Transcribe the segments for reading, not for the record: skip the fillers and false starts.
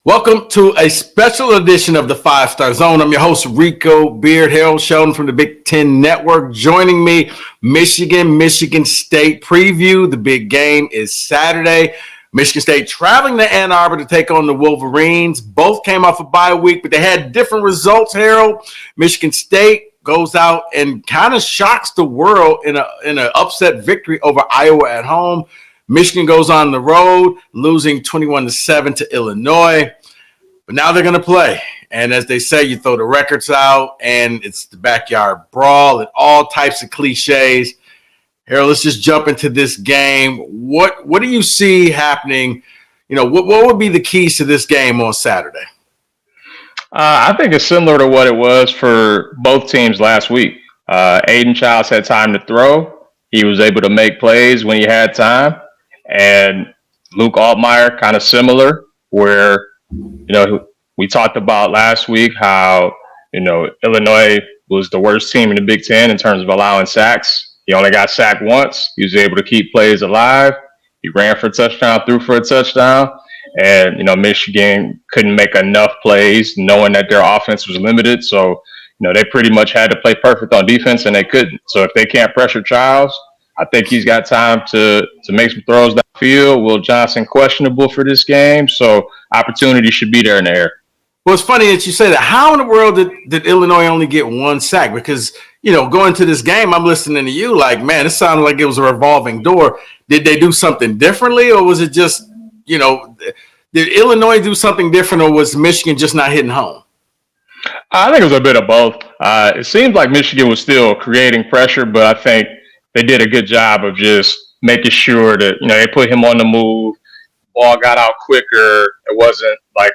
Welcome to a special edition of the Five Star Zone. I'm your host, Rico Beard, Harold Sheldon from the Big Ten Network. Joining me, Michigan State preview. The big game is Saturday. Michigan State traveling to Ann Arbor to take on the Wolverines. Both came off a bye week, but they had different results, Harold. Michigan State goes out and kind of shocks the world in an upset victory over Iowa at home. Michigan goes on the road, losing 21-7 to Illinois. But now they're going to play. And as they say, you throw the records out, and it's the backyard brawl and all types of cliches. Harold, let's just jump into this game. What do you see happening? You know, what would be the keys to this game on Saturday? I think it's similar to what it was for both teams last week. Aiden Childs had time to throw. He was able to make plays when he had time. And Luke Altmaier, kind of similar, where, we talked about last week how, Illinois was the worst team in the Big Ten in terms of allowing sacks. He only got sacked once. He was able to keep plays alive. He ran for a touchdown, threw for a touchdown. And, Michigan couldn't make enough plays knowing that their offense was limited. So, they pretty much had to play perfect on defense, and they couldn't. So if they can't pressure Childs, I think he's got time to make some throws downfield. Will Johnson questionable for this game, so opportunity should be there in the air. Well, it's funny that you say that. How in the world did Illinois only get one sack? Because, going to this game, I'm listening to you like, man, it sounded like it was a revolving door. Did they do something differently, or was it just, did Illinois do something different, or was Michigan just not hitting home? I think it was a bit of both. It seems like Michigan was still creating pressure, but I think they did a good job of just making sure that, they put him on the move. Ball got out quicker. It wasn't like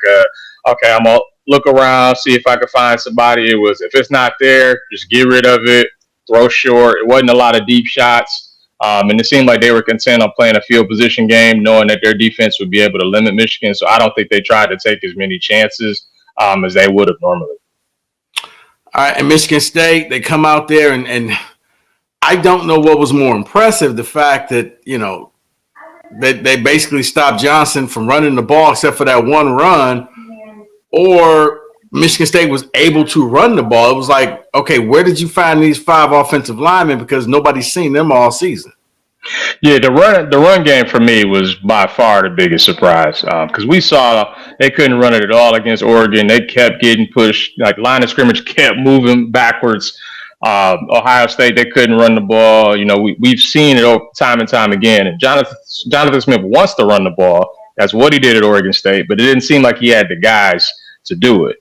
okay, I'm going to look around, see if I can find somebody. It was, if it's not there, just get rid of it, throw short. It wasn't a lot of deep shots. And it seemed like they were content on playing a field position game, knowing that their defense would be able to limit Michigan. So I don't think they tried to take as many chances as they would have normally. All right, and Michigan State, they come out there and I don't know what was more impressive, the fact that, they basically stopped Johnson from running the ball except for that one run, or Michigan State was able to run the ball. It was like, okay, where did you find these 5 offensive linemen? Because nobody's seen them all season. Yeah, the run game for me was by far the biggest surprise because we saw they couldn't run it at all against Oregon. They kept getting pushed, like line of scrimmage kept moving backwards. Ohio State, they couldn't run the ball. We've seen it time and time again. And Jonathan Smith wants to run the ball. That's what he did at Oregon State, but it didn't seem like he had the guys to do it.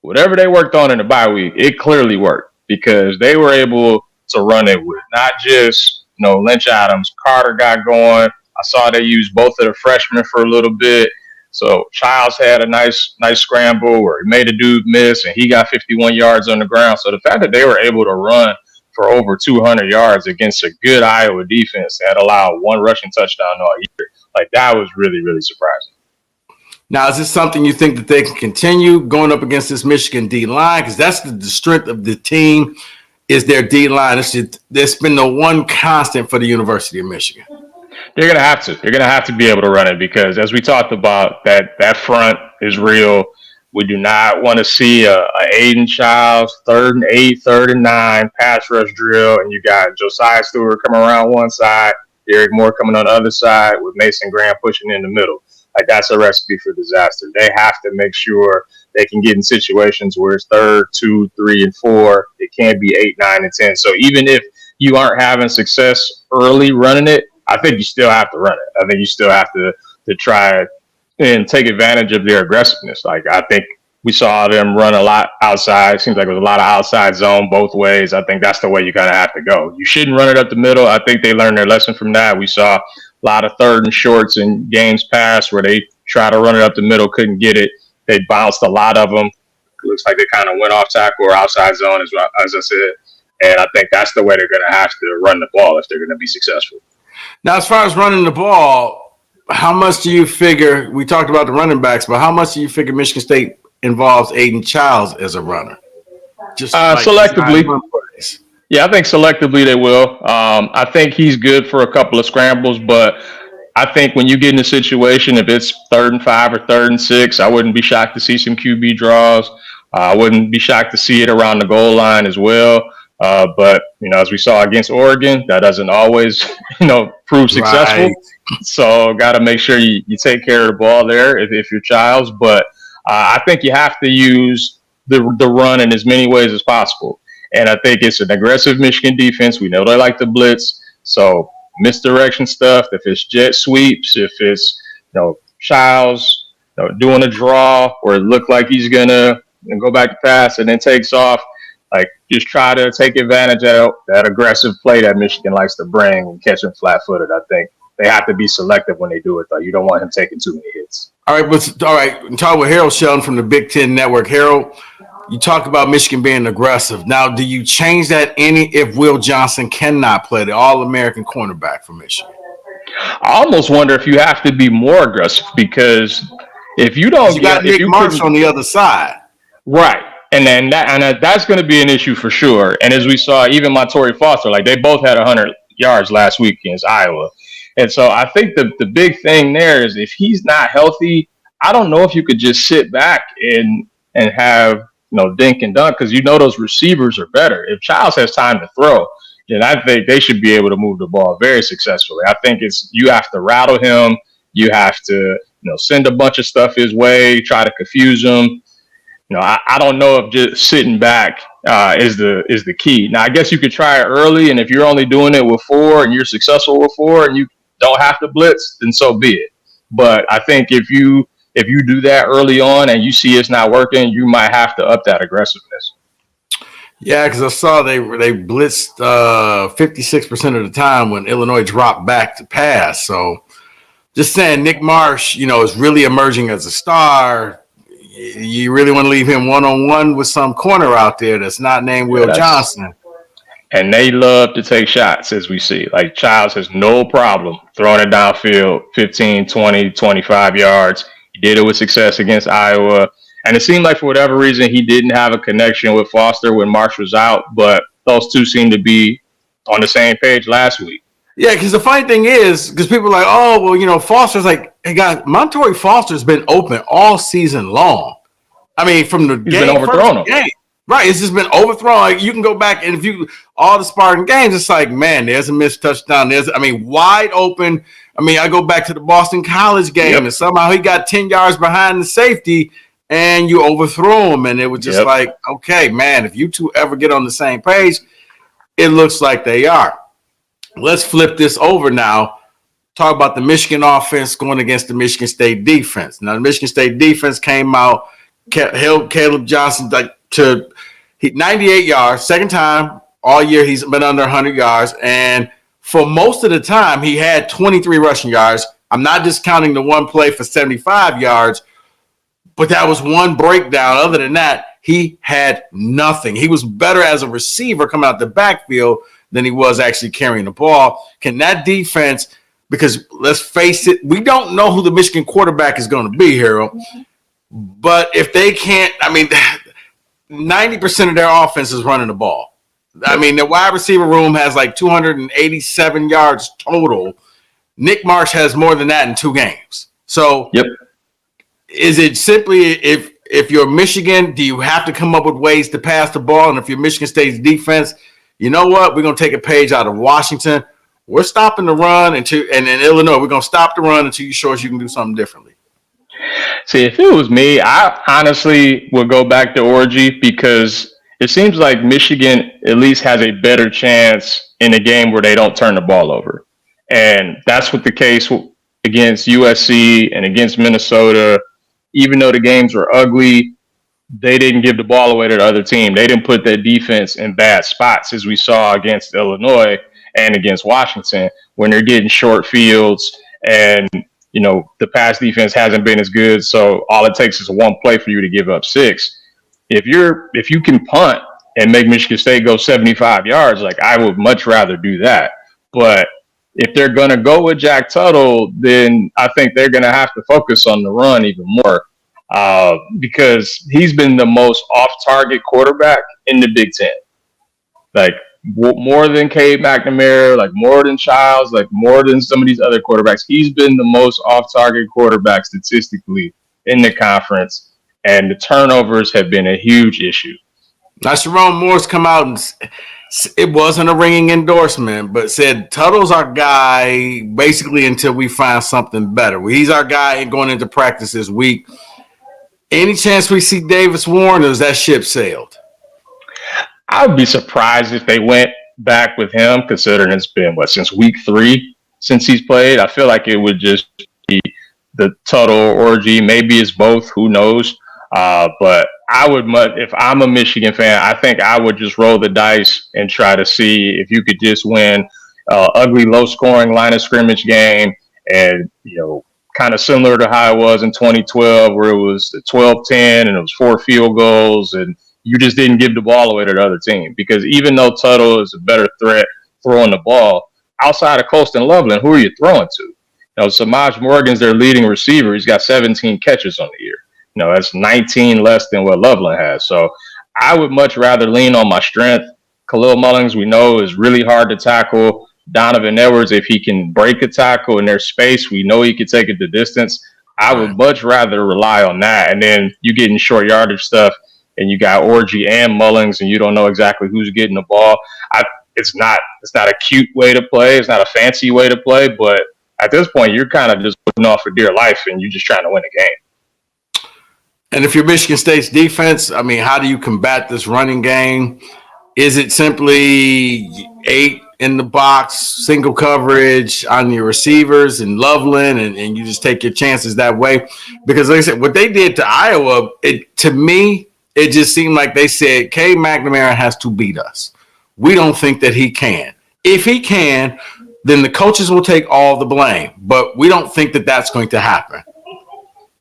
Whatever they worked on in the bye week, it clearly worked because they were able to run it with not just, Lynch Adams. Carter got going. I saw they used both of the freshmen for a little bit. So Childs had a nice scramble where he made a dude miss, and he got 51 yards on the ground. So the fact that they were able to run for over 200 yards against a good Iowa defense that allowed one rushing touchdown all year, like that was really, really surprising. Now, is this something you think that they can continue going up against this Michigan D-line? Because that's the strength of the team is their D-line. It's been the one constant for the University of Michigan. They're going to have to. They're going to have to be able to run it because, as we talked about, that front is real. We do not want to see a Aiden Childs 3rd and 8, 3rd and 9 pass rush drill, and you got Josiah Stewart coming around one side, Derek Moore coming on the other side with Mason Graham pushing in the middle. Like that's a recipe for disaster. They have to make sure they can get in situations where it's 3rd, 2, 3, and 4. It can't be 8, 9, and 10. So even if you aren't having success early running it, I think you still have to run it. I think you still have to try and take advantage of their aggressiveness. Like I think we saw them run a lot outside. It seems like it was a lot of outside zone both ways. I think that's the way you kind of have to go. You shouldn't run it up the middle. I think they learned their lesson from that. We saw a lot of 3rd and shorts in games past where they tried to run it up the middle, couldn't get it. They bounced a lot of them. It looks like they kind of went off tackle or outside zone, as I said. And I think that's the way they're going to have to run the ball if they're going to be successful. Now, as far as running the ball, how much do you figure, we talked about the running backs, but how much do you figure Michigan State involves Aiden Childs as a runner? Just selectively. Yeah, I think selectively they will. I think he's good for a couple of scrambles, but I think when you get in a situation, if it's 3rd and 5 or 3rd and 6, I wouldn't be shocked to see some QB draws. I wouldn't be shocked to see it around the goal line as well. But, as we saw against Oregon, that doesn't always, prove successful. Right. So got to make sure you take care of the ball there if you're Childs. But I think you have to use the run in as many ways as possible. And I think it's an aggressive Michigan defense. We know they like to blitz. So misdirection stuff, if it's jet sweeps, if it's, Childs, doing a draw where it looked like he's going to go back to pass and then takes off, like just try to take advantage of that aggressive play that Michigan likes to bring and catch him flat-footed. I think they have to be selective when they do it, though. You don't want him taking too many hits. All right. I'm talking with Harold Sheldon from the Big Ten Network. Harold, you talk about Michigan being aggressive. Now, do you change that any if Will Johnson cannot play, the All-American cornerback for Michigan? I almost wonder if you have to be more aggressive, because if you don't got Nick Marsh on the other side. Right. And then that's going to be an issue for sure. And as we saw, even Montori Foster, like they both had 100 yards last week against Iowa. And so I think the big thing there is if he's not healthy, I don't know if you could just sit back and have, dink and dunk, because those receivers are better. If Childs has time to throw, then I think they should be able to move the ball very successfully. I think you have to rattle him. You have to, send a bunch of stuff his way, try to confuse him. I don't know if just sitting back is the key. Now, I guess you could try it early, and if you're only doing it with 4 and you're successful with 4 and you don't have to blitz, then so be it. But I think if you do that early on and you see it's not working, you might have to up that aggressiveness. Yeah, because I saw they blitzed 56% of the time when Illinois dropped back to pass. So just saying, Nick Marsh, is really emerging as a star. You really want to leave him one-on-one with some corner out there that's not named Will Johnson. And they love to take shots, as we see. Like, Childs has no problem throwing it downfield, 15, 20, 25 yards. He did it with success against Iowa. And it seemed like for whatever reason, he didn't have a connection with Foster when Marsh was out. But those two seem to be on the same page last week. Yeah, because the funny thing is, because people are like, oh, well, Foster's like, hey, guys, Montori Foster's been open all season long. I mean, from the He's been overthrown. Right, it's just been overthrown. Like, you can go back and all the Spartan games, it's like, man, there's a missed touchdown. Wide open. I go back to the Boston College game, and somehow he got 10 yards behind the safety, and you overthrow him. And it was just like, okay, man, if you two ever get on the same page, it looks like they are. Let's flip this over now. Talk about the Michigan offense going against the Michigan State defense. Now, the Michigan State defense came out, held Caleb Johnson to 98 yards. Second time all year he's been under 100 yards. And for most of the time, he had 23 rushing yards. I'm not discounting the one play for 75 yards, but that was one breakdown. Other than that, he had nothing. He was better as a receiver coming out the backfield than he was actually carrying the ball. Can that defense, because let's face it, we don't know who the Michigan quarterback is going to be, Harold. But if they can't, 90% of their offense is running the ball. The wide receiver room has like 287 yards total. Nick Marsh has more than that in 2 games. So is it simply if you're Michigan, do you have to come up with ways to pass the ball? And if you're Michigan State's defense, you know what? We're going to take a page out of Washington. We're stopping the run and in Illinois, we're going to stop the run until you show us you can do something differently. See, if it was me, I honestly would go back to Orgy, because it seems like Michigan at least has a better chance in a game where they don't turn the ball over. And that's what the case against USC and against Minnesota. Even though the games were ugly, they didn't give the ball away to the other team. They didn't put their defense in bad spots, as we saw against Illinois and against Washington, when they're getting short fields and, the pass defense hasn't been as good. So all it takes is one play for you to give up 6. If you can punt and make Michigan State go 75 yards, like, I would much rather do that. But if they're going to go with Jack Tuttle, then I think they're going to have to focus on the run even more. Because he's been the most off-target quarterback in the Big Ten. Like, more than Cade McNamara, like more than Childs, like more than some of these other quarterbacks. He's been the most off-target quarterback statistically in the conference, and the turnovers have been a huge issue. Now, Sharon Moore's come out and it wasn't a ringing endorsement, but said Tuttle's our guy basically until we find something better. He's our guy going into practice this week. Any chance we see Davis Warren, or is that ship sailed? I would be surprised if they went back with him, considering it's been, since week 3 since he's played. I feel like it would just be the Tuttle orgy. Maybe it's both. Who knows? But I would, if I'm a Michigan fan, I think I would just roll the dice and try to see if you could just win ugly, low-scoring line of scrimmage game, and kind of similar to how it was in 2012, where it was 12-10 and it was 4 field goals, and you just didn't give the ball away to the other team. Because even though Tuttle is a better threat throwing the ball, outside of Colston Loveland, who are you throwing to? Samaj Morgan's their leading receiver. He's got 17 catches on the year. That's 19 less than what Loveland has. So I would much rather lean on my strength. Khalil Mullings, we know, is really hard to tackle. Donovan Edwards, if he can break a tackle in their space, we know he can take it the distance. I would much rather rely on that. And then you get in short yardage stuff, and you got Orgy and Mullings, and you don't know exactly who's getting the ball. It's not a cute way to play. It's not a fancy way to play. But at this point, you're kind of just putting off for dear life, and you're just trying to win a game. And if you're Michigan State's defense, I mean, how do you combat this running game? Is it simply 8 in the box, single coverage on your receivers and Loveland, and you just take your chances that way? Because like I said, what they did to Iowa, to me, it just seemed like they said, Cade McNamara has to beat us. We don't think that he can. If he can, then the coaches will take all the blame. But we don't think that that's going to happen.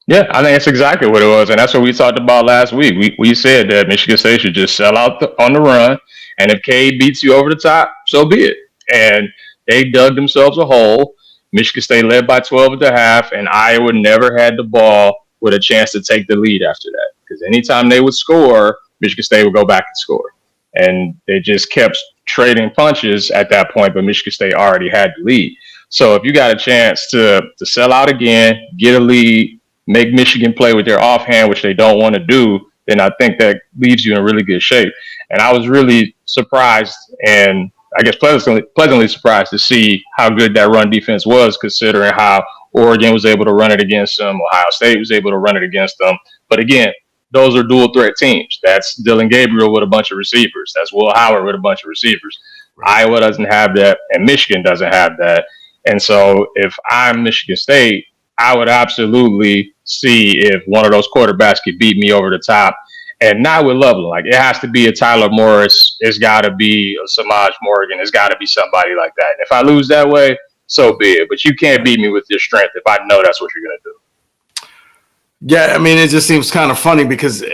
Yeah, I think that's exactly what it was. And that's what we talked about last week. We said that Michigan State should just sell out on the run. And if Cade beats you over the top, so be it. And they dug themselves a hole. Michigan State led by 12 at the half, and Iowa never had the ball with a chance to take the lead after that. Because anytime they would score, Michigan State would go back and score. And they just kept trading punches at that point, but Michigan State already had the lead. So if you got a chance to sell out again, get a lead, make Michigan play with their offhand, which they don't want to do, then I think that leaves you in really good shape. And I was really surprised, and I guess pleasantly surprised to see how good that run defense was, considering how Oregon was able to run it against them, Ohio State was able to run it against them. But again, those are dual threat teams. That's Dylan Gabriel with a bunch of receivers. That's Will Howard with a bunch of receivers. Right. Iowa doesn't have that, and Michigan doesn't have that. And so if I'm Michigan State, I would absolutely see if one of those quarterbacks could beat me over the top, and not with Loveland. Like, it has to be a Tyler Morris. It's got to be a Samaj Morgan. It's got to be somebody like that. And if I lose that way, so be it. But you can't beat me with your strength if I know that's what you're going to do. Yeah, I mean, it just seems kind of funny because,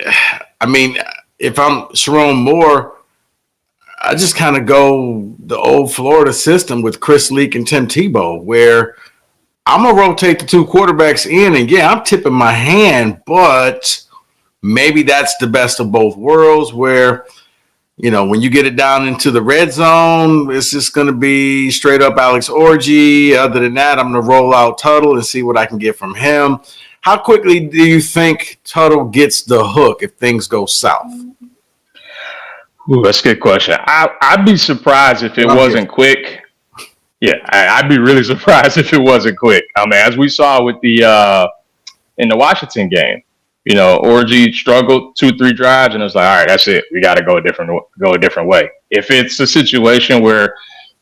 I mean, if I'm Sharon Moore, I just kind of go the old Florida system with Chris Leak and Tim Tebow, where I'm going to rotate the 2 quarterbacks in, and yeah, I'm tipping my hand, but maybe that's the best of both worlds where, when you get it down into the red zone, it's just going to be straight up Alex Orgy. Other than that, I'm going to roll out Tuttle and see what I can get from him. How quickly do you think Tuttle gets the hook if things go south? Ooh, that's a good question. I'd be surprised if it wasn't quick. Yeah, I'd be really surprised if it wasn't quick. I mean, as we saw with the in the Washington game, Orgy struggled 2-3 drives, and it was like, all right, that's it. We got to go a different way. If it's a situation where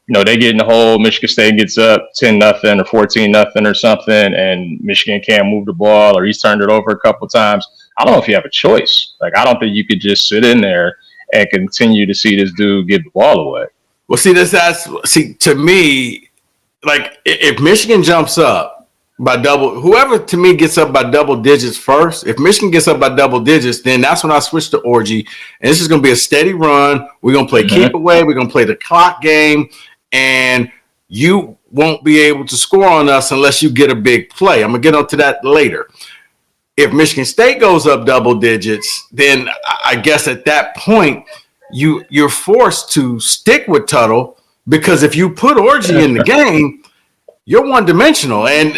they get in the hole, Michigan State gets up 10-0 or 14-0 or something, and Michigan can't move the ball, or he's turned it over a couple times, I don't know if you have a choice. Like, I don't think you could just sit in there and continue to see this dude give the ball away. Well, see, to me, like, if Michigan jumps up by whoever to me gets up by double digits first, if Michigan gets up by double digits, then that's when I switch to Orgy. And this is going to be a steady run. We're going to play keep away. We're going to play the clock game. And you won't be able to score on us unless you get a big play. I'm going to get onto that later. If Michigan State goes up double digits, then I guess at that point, you're forced to stick with Tuttle because if you put Orji in the game, you're one dimensional, and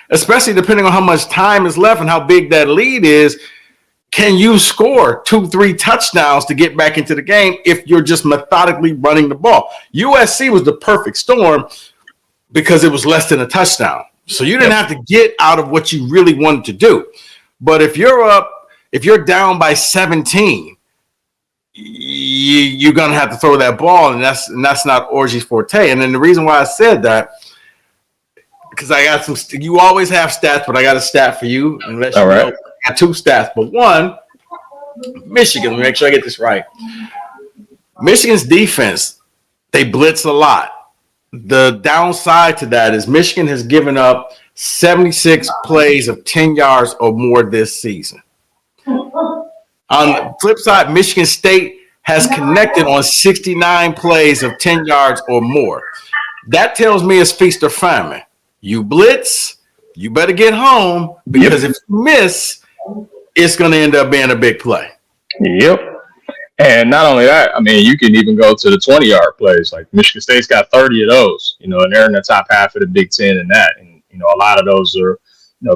especially depending on how much time is left and how big that lead is, can you score 2-3 touchdowns to get back into the game if you're just methodically running the ball? USC was the perfect storm because it was less than a touchdown. So you didn't have to get out of what you really wanted to do. But if you're down by 17, you're going to have to throw that ball, and that's not Orji's forte. And then the reason why I said that, because I got some, you always have stats, but I got a stat for you. Unless you know, I got 2 stats, but one, Michigan. Let me make sure I get this right. Michigan's defense, they blitz a lot. The downside to that is Michigan has given up 76 plays of 10 yards or more this season. On the flip side, Michigan State has connected on 69 plays of 10 yards or more. That tells me it's feast or famine. You blitz, you better get home because if you miss, it's going to end up being a big play. Yep. And not only that, I mean, you can even go to the 20-yard plays. Like Michigan State's got 30 of those, and they're in the top half of the Big Ten in that. And, a lot of those are,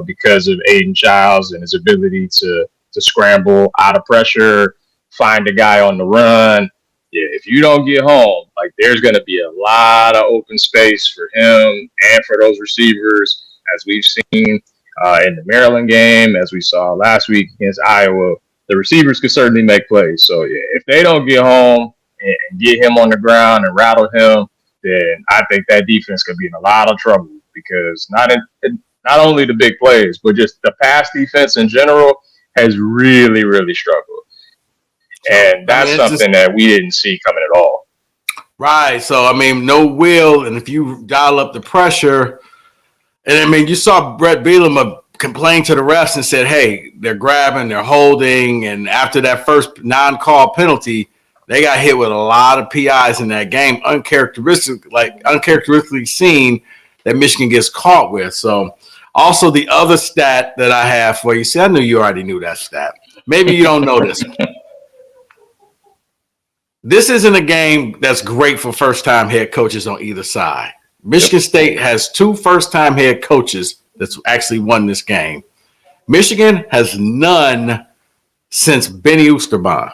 because of Aiden Childs and his ability to scramble out of pressure, find a guy on the run. Yeah, if you don't get home, like there's going to be a lot of open space for him and for those receivers, as we've seen in the Maryland game, as we saw last week against Iowa. The receivers could certainly make plays. So, yeah, if they don't get home and get him on the ground and rattle him, then I think that defense could be in a lot of trouble because not only the big plays, but just the pass defense in general has really, really struggled. And that's something that we didn't see coming at all. Right. So, no will. And if you dial up the pressure, and you saw Brett Bielema complain to the refs and said, hey, they're grabbing, they're holding. And after that first non-call penalty, they got hit with a lot of PIs in that game, uncharacteristically seen that Michigan gets caught with. So also the other stat that I have for you, see, I knew you already knew that stat. Maybe you don't know this. This isn't a game that's great for first-time head coaches on either side. Michigan State has 2 first-time head coaches that's actually won this game. Michigan has none since Benny Oosterbaan.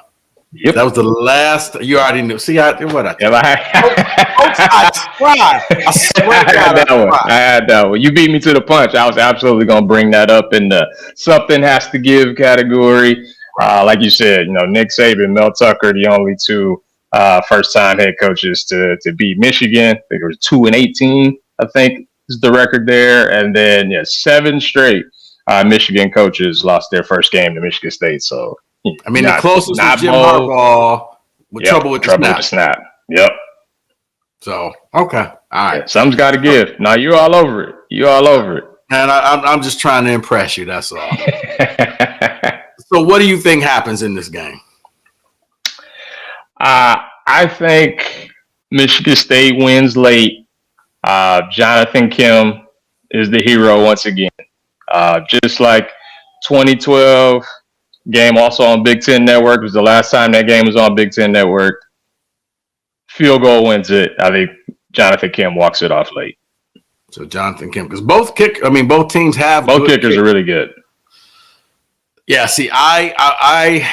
Yep. That was the last. You already knew. See, I tried. I swear to God, I had that one. You beat me to the punch. I was absolutely going to bring that up in the something has to give category. Like you said, Nick Saban, Mel Tucker, the only 2 first-time head coaches to beat Michigan. I think it was 2-18, I think is the record there. And then, 7 straight Michigan coaches lost their first game to Michigan State. So, the closest was Jim Harbaugh with trouble with the snap. Yep. So, okay. All right. Yeah, something's got to give. Now, you're all over it. And I'm just trying to impress you. That's all. So what do you think happens in this game? I think Michigan State wins late. Jonathan Kim is the hero once again. Just like 2012 game also on Big Ten Network. It was the last time that game was on Big Ten Network. Field goal wins it. I think Jonathan Kim walks it off late. So Jonathan Kim, because both teams have both kickers are really good. Yeah, see, I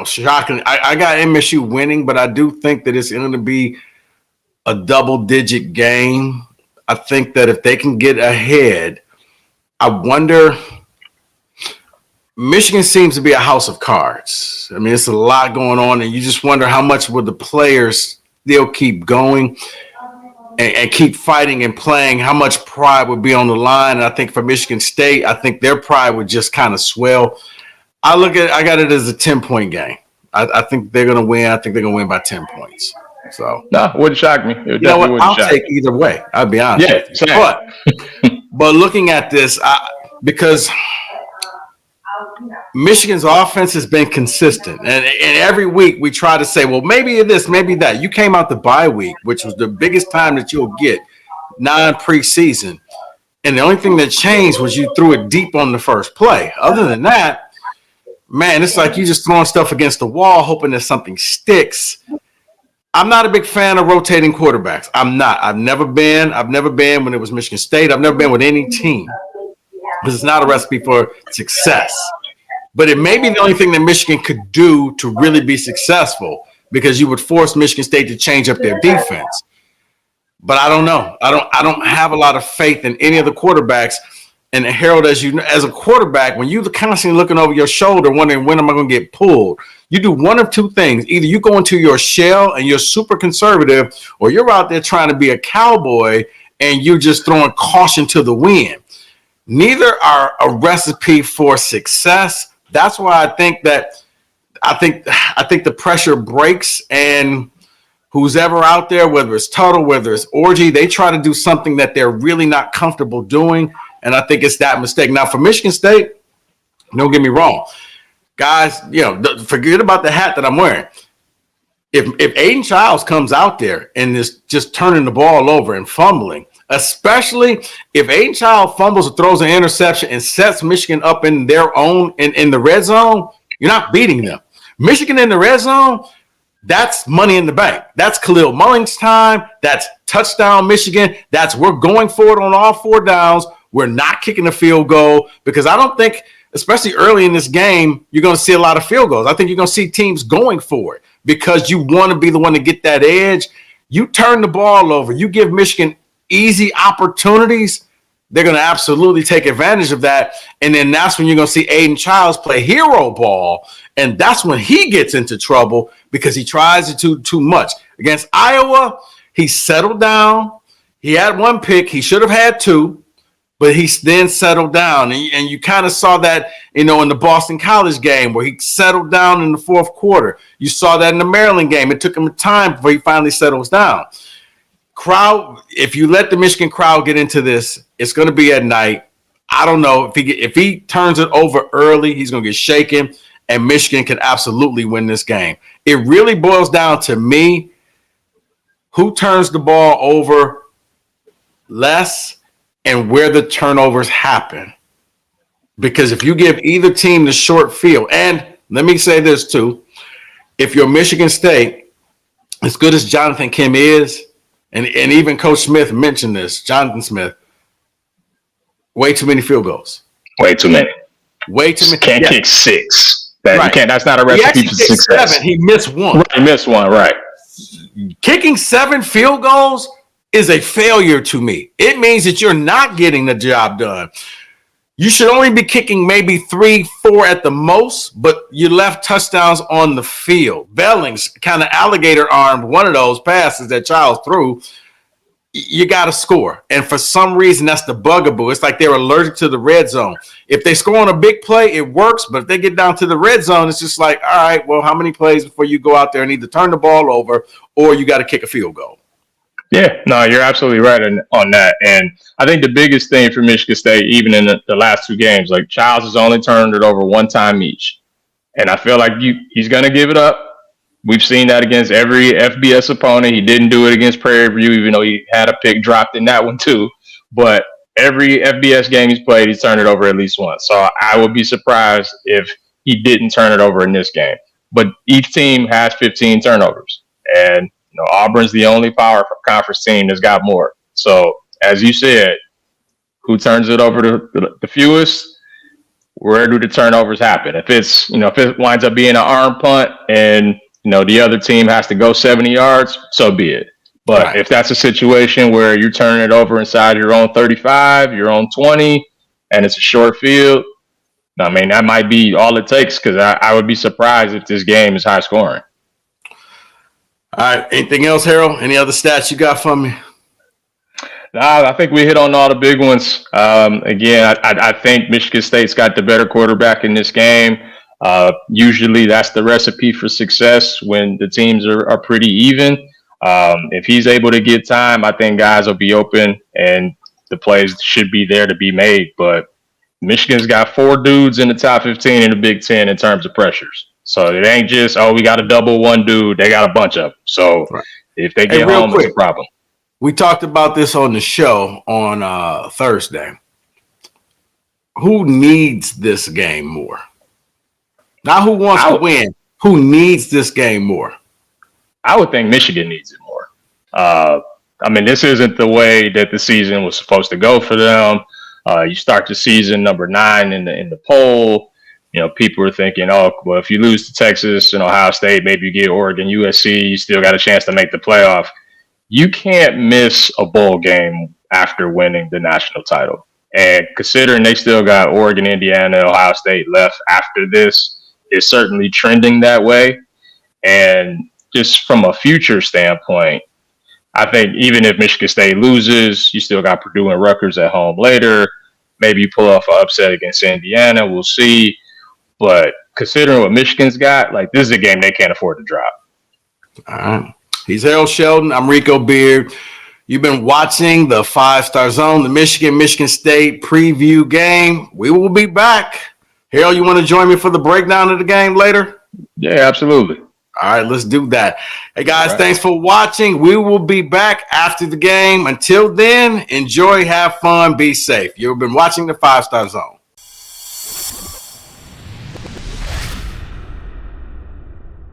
shockingly, I got MSU winning, but I do think that it's going to be a double-digit game. I think that if they can get ahead, I wonder. Michigan seems to be a house of cards. It's a lot going on, and you just wonder how much would the players still keep going and keep fighting and playing, how much pride would be on the line. And I think for Michigan State, I think their pride would just kind of swell. I got it as a 10-point game. I think they're going to win. I think they're going to win by 10 points. So no, it wouldn't shock me. It wouldn't I'll take either way. I'll be honest. Yeah, but looking at this, because Michigan's offense has been consistent, and every week we try to say, well, maybe this, maybe that. You came out the bye week, which was the biggest time that you'll get non-preseason, and the only thing that changed was you threw it deep on the first play. Other than that, man, it's like you just throwing stuff against the wall, hoping that something sticks. I'm not a big fan of rotating quarterbacks. I'm not. I've never been when it was Michigan State. I've never been with any team because it's not a recipe for success. But it may be the only thing that Michigan could do to really be successful because you would force Michigan State to change up their defense. But I don't know. I don't have a lot of faith in any of the quarterbacks. And Harold, as a quarterback, when you're constantly looking over your shoulder, wondering when am I going to get pulled, you do one of two things. Either you go into your shell and you're super conservative, or you're out there trying to be a cowboy and you're just throwing caution to the wind. Neither are a recipe for success. That's why I think the pressure breaks, and who's ever out there, whether it's Tuttle, whether it's Orgy, they try to do something that they're really not comfortable doing. And I think it's that mistake. Now, for Michigan State, don't get me wrong. Guys, forget about the hat that I'm wearing. If Aiden Childs comes out there and is just turning the ball over and fumbling, especially if Aiden Childs fumbles or throws an interception and sets Michigan up in their own in the red zone, you're not beating them. Michigan in the red zone, that's money in the bank. That's Khalil Mulling's time. That's touchdown Michigan. That's we're going for it on all four downs. We're not kicking a field goal because I don't think, especially early in this game, you're going to see a lot of field goals. I think you're going to see teams going for it because you want to be the one to get that edge. You turn the ball over. You give Michigan easy opportunities. They're going to absolutely take advantage of that. And then that's when you're going to see Aiden Childs play hero ball. And that's when he gets into trouble because he tries to do too much. Against Iowa, he settled down. He had one pick. He should have had two. But he then settled down, and you kind of saw that, in the Boston College game where he settled down in the fourth quarter. You saw that in the Maryland game. It took him time before he finally settles down. Crowd, if you let the Michigan crowd get into this, it's going to be at night. I don't know if he turns it over early, he's going to get shaken, and Michigan can absolutely win this game. It really boils down to me, who turns the ball over less and where the turnovers happen. Because if you give either team the short field, and let me say this too, if you're Michigan State, as good as Jonathan Kim is, and even Coach Smith mentioned this, Jonathan Smith, way too many field goals. Way too many. Way too many. Can't kick six. You can't. That's not a recipe for success. 7, he missed one. Right, he missed one, right. Kicking 7 field goals is a failure to me. It means that you're not getting the job done. You should only be kicking maybe 3, 4 at the most, but you left touchdowns on the field. Bellings kind of alligator armed one of those passes that Childs threw. You got to score. And for some reason, that's the bugaboo. It's like they're allergic to the red zone. If they score on a big play, it works. But if they get down to the red zone, it's just like, all right, well, how many plays before you go out there and either turn the ball over or you got to kick a field goal? Yeah, no, you're absolutely right on that. And I think the biggest thing for Michigan State, even in the last 2 games, like Childs has only turned it over 1 time each. And I feel like he's going to give it up. We've seen that against every FBS opponent. He didn't do it against Prairie View, even though he had a pick dropped in that one too. But every FBS game he's played, he's turned it over at least once. So I would be surprised if he didn't turn it over in this game. But each team has 15 turnovers. And Auburn's the only power conference team that's got more. So, as you said, who turns it over the fewest? Where do the turnovers happen? If it winds up being an arm punt and the other team has to go 70 yards, so be it. But right. If that's a situation where you're turning it over inside your own 35, your own 20, and it's a short field, I mean, that might be all it takes because I would be surprised if this game is high scoring. All right. Anything else, Harold? Any other stats you got for me? Nah, I think we hit on all the big ones. Again, I think Michigan State's got the better quarterback in this game. Usually that's the recipe for success when the teams are pretty even. If he's able to get time, I think guys will be open and the plays should be there to be made. But Michigan's got 4 dudes in the top 15 in the Big Ten in terms of pressures. So it ain't just, we got to double one dude. They got a bunch of them. So if they get home, it's a problem. We talked about this on the show on Thursday. Who needs this game more? Not who wants to win, who needs this game more. I would think Michigan needs it more. I mean, this isn't the way that the season was supposed to go for them. You start the season number 9 in the poll. You know, people are thinking, oh, well, if you lose to Texas and Ohio State, maybe you get Oregon, USC, you still got a chance to make the playoff. You can't miss a bowl game after winning the national title. And considering they still got Oregon, Indiana, Ohio State left after this, it's certainly trending that way. And just from a future standpoint, I think even if Michigan State loses, you still got Purdue and Rutgers at home later. Maybe you pull off an upset against Indiana. We'll see. But considering what Michigan's got, like, this is a game they can't afford to drop. All right. He's Harold Sheldon. I'm Rico Beard. You've been watching the 5-Star Zone, the Michigan State preview game. We will be back. Harold, you want to join me for the breakdown of the game later? Yeah, absolutely. All right, let's do that. Hey, guys, thanks for watching. We will be back after the game. Until then, enjoy, have fun, be safe. You've been watching the 5-Star Zone.